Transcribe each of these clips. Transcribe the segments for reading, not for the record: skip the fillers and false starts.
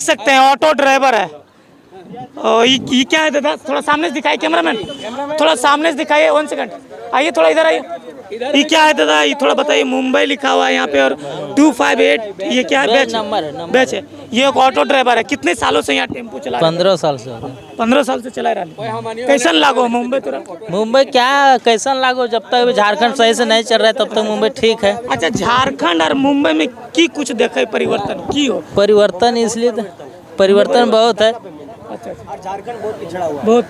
सकते हैं auto driver है। ये क्या है दादा, थोड़ा सामने से दिखाइए कैमरामैन, थोड़ा सामने से दिखाइए। 1 सेकंड, आइए थोड़ा इधर आइए। ये क्या है दादा, ये थोड़ा बताइए। मुंबई लिखा हुआ है यहाँ पे और 258 ये क्या है, बैच बैच है। ये एक ऑटो ड्राइवर है, कितने सालों से यहाँ टेम्पो चला? 15 साल से। 15 साल से चला रहा है। कैसन लागो मुंबई तोरा? मुंबई क्या कैसन लागो, जब तक झारखंड सही से नहीं चल रहा है तब तक मुंबई ठीक है। अच्छा, झारखंड और मुंबई में की कुछ देखे परिवर्तन की हो? परिवर्तन इसलिए तो परिवर्तन बहुत है। अच्छा, झारखंड बहुत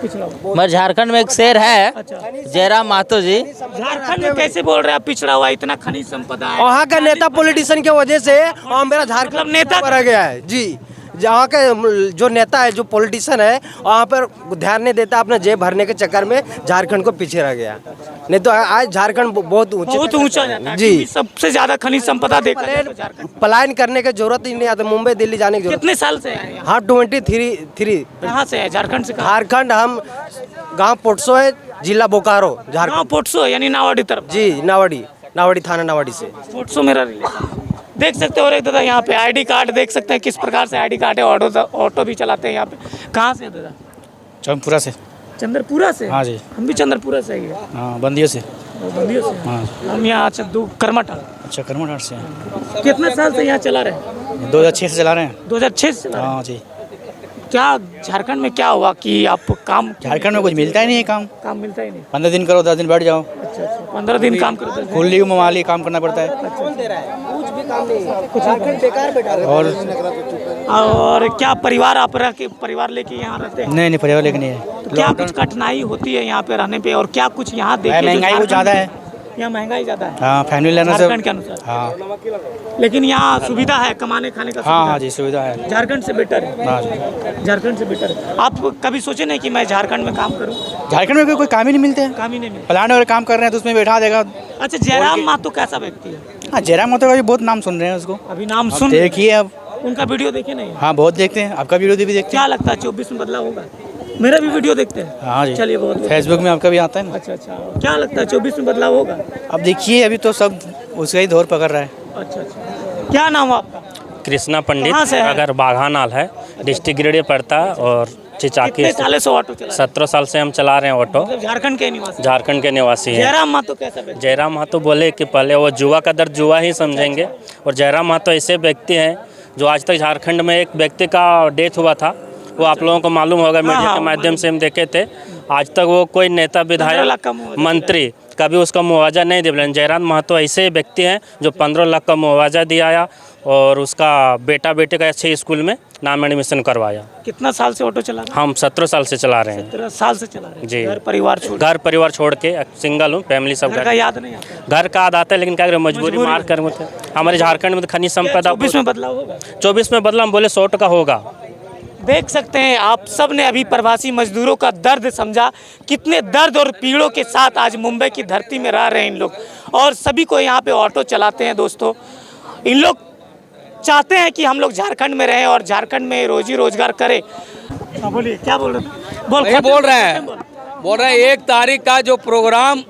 पिछड़ा हुआ। मगर झारखंड में एक शेर है, जयराम महतो जी। झारखंड में कैसे बोल रहे हैं पिछड़ा हुआ? इतना खनिज संपदा है। वहाँ का नेता पॉलिटिशियन की वजह से और मेरा झारखंड नेता रह गया है जी। जहाँ का जो नेता है, जो पॉलिटिशियन है, वहाँ पर ध्यान नहीं देता, अपना जेब भरने के चक्कर में झारखंड को पीछे रह गया। नहीं तो आज झारखंड बहुत ऊंचा जाता है जी। सबसे ज्यादा खनिज संपदा देखा जाए तो झारखंड। पलायन करने की जरूरत ही नहीं आता, मुंबई दिल्ली जाने की जरूरत। कितने साल से है? हाँ 23। कहाँ से है? झारखंड से? झारखंड हम गाँव पोटसो है, जिला बोकारो, झारखंड। पोटसो यानी नावाडी तरफ जी, नावाडी थाना नावाडी से। पोटसो मेरा रिलेशन। देख सकते हो रे दादा, यहाँ पे आईडी कार्ड देख सकते हैं किस प्रकार से आईडी कार्ड है। ऑटो भी चलाते हैं यहाँ पे। कहाँ से दादा? चंद्रपुरा से। चंद्रपुरा से? हाँ जी। हम भी चंद्रपुरा से ही। हाँ, बंदियों से। बंदियों से? हाँ। हम यहाँ कर्मठाल। अच्छा, कर्मठाल से। कितने साल से यहाँ चला रहे हैं? 2006 से चला रहे हैं। 2006 से चला रहे हैं? हाँ जी। क्या झारखंड में क्या हुआ कि आप काम? झारखंड में कुछ मिलता ही नहीं है काम मिलता ही नहीं। 15 दिन करो 10 दिन बैठ जाओ। अच्छा, 15 दिन काम करते हैं। कुल्ली ममाली काम करना पड़ता है। और क्या परिवार आप रह के परिवार लेके यहाँ रहते हैं? नहीं परिवार लेके नहीं है। तो क्या कुछ कठिनाई होती है यहाँ पे रहने पे, और क्या कुछ यहाँ देखे? महंगाई बहुत ज़्यादा है यहाँ, महंगाई ज़्यादा है। हाँ, फैमिली लेना से। झारखंड के अनुसार। हाँ, लेकिन यहाँ सुविधा है, कमाने खाने का। हाँ जी, सुविधा है। झारखंड से बेटर है। हाँ जी, झारखंड से बेटर है। आप कभी सोचे नहीं कि मैं झारखंड में काम करूँ? झारखंड में कोई काम ही नहीं मिलते हैं। काम ही नहीं मिलता। प्लांट वगैरह काम कर रहे हैं तो उसमें बैठा देगा। अच्छा, जयराम महतो कैसा व्यक्ति है? हाँ, जयराम महतो का भी बहुत नाम सुन रहे हैं उसको। अभी नाम सुन देखिए अब। उनका वीडियो देखे नहीं? हाँ, बहुत देखते हैं। आपका वीडियो भी देखते हैं। क्या लगता है 24 में बदलाव होगा? मेरा भी वीडियो देखते हैं। हाँ जी, चलिए बहुत। फेसबुक में आपका भी आता है ना। अच्छा, क्या लगता है 24 में बदलाव होगा? अब देखिए, अभी तो सब उसका ही दौर पकड़ रहा है। अच्छा, क्या नाम है आपका? कृष्णा पंडित। कहाँ से है? अगर बाघानाल है, डिस्ट्रिक्ट गिरिडीह पड़ता है और चिचाकी। कितने साल से ऑटो चला? 17 साल से हम चला रहे हैं ऑटो। मतलब झारखंड के निवासी? झारखंड के निवासी हैं। जयराम महतो कैसा व्यक्ति? जयराम महतो बोले कि पहले वो जुआ का दर्द जुआ ही समझेंगे, और जयराम महतो ऐसे व्यक्ति हैं जो आज तक झारखंड में एक व्यक्ति का डेथ हुआ था, वो आप लोगों को मालूम होगा, मीडिया के माध्यम से हम देखे थे। आज तक वो कोई नेता, विधायक, मंत्री कभी उसका मुआवजा नहीं दिया। जयराम महतो ऐसे व्यक्ति हैं जो 15 लाख का मुआवजा दिया और उसका बेटा बेटे का अच्छे स्कूल में नाम एडमिशन करवाया। कितना साल से ऑटो चला रहे हैं? हम 17 साल से चला रहे हैं। 17 साल से चला रहे हैं जी। घर परिवार छोड़ के सिंगल हूँ, फैमिली सब घर का याद नहीं आता? घर का याद आता है, लेकिन क्या करें, मजबूरी मार कर हमारे झारखंड में तो खनिज संपदा। 24 में बदलाव होगा? 24 में बदलाव बोले 100 टका होगा। देख सकते हैं आप सब ने अभी प्रवासी मजदूरों का दर्द समझा, कितने दर्द और पीड़ों के साथ आज मुंबई की धरती में रह रहे हैं इन लोग, और सभी को यहाँ पे ऑटो चलाते हैं। दोस्तों, इन लोग चाहते हैं कि हम लोग झारखंड में रहें और झारखंड में रोजी रोजगार करें। बोलिए, क्या बोल रहे थे? बोल रहे हैं 1 तारीख का जो प्रोग्राम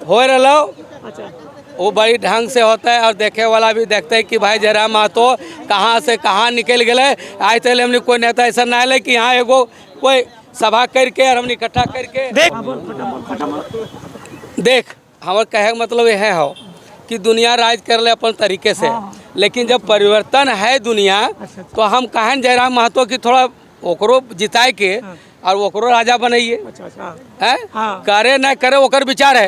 हो रहा, अच्छा, वो बड़ी ढंग से होता है और देखे वाला भी देखते है कि भाई जयराम महतो कहाँ से कहाँ निकल गए। आज तक हमने कोई नेता ऐसा ना है कि यहाँ एगो कोई सभा करके और हमने इकट्ठा करके देख हमारे कहे मतलब यह है कि दुनिया राज कर ले अपन तरीके से। लेकिन जब परिवर्तन है दुनिया, तो हम कहें जयराम महतो की थोड़ा ओकरो जिताए के और ओकरो राजा बनाइए। है करे न करे ओकर विचार है,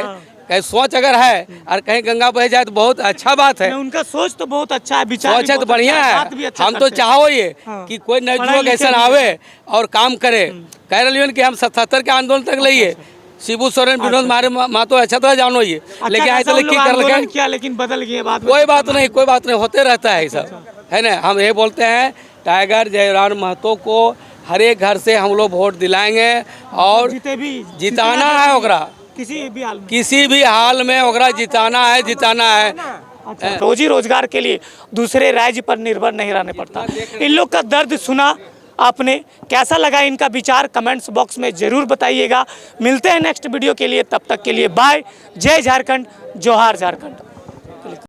कहीं सोच अगर है और कहीं गंगा बह जाए तो बहुत अच्छा बात है। उनका सोच तो बहुत अच्छा है, विचार सोच है तो बढ़िया है। हम तो चाहो ये कि कोई नवयुवक ऐसा आवे और काम करे। कह रही कि हम 77 के आंदोलन तक लाइए, शिबू सोरेन विनोद महतो अच्छा तो जानो ये, लेकिन आज तक की कर किया, लेकिन बदल गए बात। कोई बात नहीं, होते रहता है सब, है ना। हम ये बोलते हैं टाइगर जयराम महतो को हर एक घर से हम लोग वोट दिलाएंगे और जिताना है ओकरा, किसी भी हाल में ओकरा जिताना है। अच्छा, रोजी रोजगार के लिए दूसरे राज्य पर निर्भर नहीं रहने पड़ता। इन लोग का दर्द सुना आपने, कैसा लगा इनका विचार कमेंट्स बॉक्स में जरूर बताइएगा। मिलते हैं नेक्स्ट वीडियो के लिए, तब तक के लिए बाय। जय झारखंड, जोहार झारखंड।